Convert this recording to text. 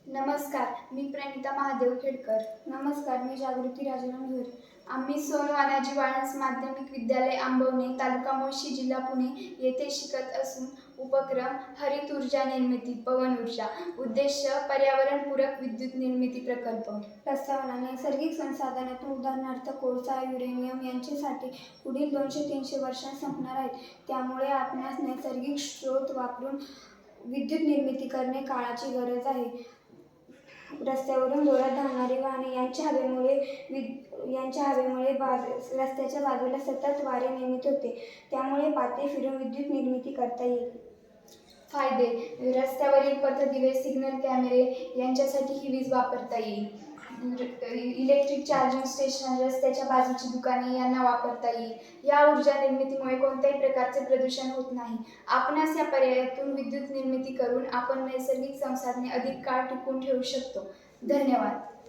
नमस्कार, मी प्रणिता महादेव खेडकर. नमस्कार, मी जागृती राजाराम झोरे. आम्ही सोनू अनाजी वाळंस माध्यमिक विद्यालय आंबवणे, तालुका मुळशी, जिल्हा पुणे येथे शिकत असून उपक्रम हरित ऊर्जा निर्मिती, पवन ऊर्जा, उद्देश पर्यावरणपूरक विद्युत निर्मिती प्रकल्प. प्रस्तावना: नैसर्गिक संसाधनातून उदाहरणार्थ कोळसा, युरेनियम यांच्यासाठी पुढील 200-300 वर्षांत संपणार आहेत. त्यामुळे आपणास नैसर्गिक स्रोत वापरून विद्युत निर्मिती करणे काळाची गरज आहे. रस्त्यावरून जोरात धावणारी वाहने यांच्या हवेमुळे रस्त्याच्या बाजूला सतत वारे निर्मित होते. त्यामुळे पाते फिरून विद्युत निर्मिती करता येईल. फायदे: रस्त्यावरील पथदिवे, सिग्नल कॅमेरे यांच्यासाठी ही वीज वापरता येईल. इलेक्ट्रिक चार्जिंग स्टेशन, रस्त्याच्या बाजूची दुकाने यांना वापरता येईल. या ऊर्जा निर्मितीमुळे कोणत्याही प्रकारचे प्रदूषण होत नाही. आपणास या पर्यायातून विद्युत निर्मिती करून आपण नैसर्गिक संसाधने अधिक काळ टिकवून ठेवू शकतो. धन्यवाद.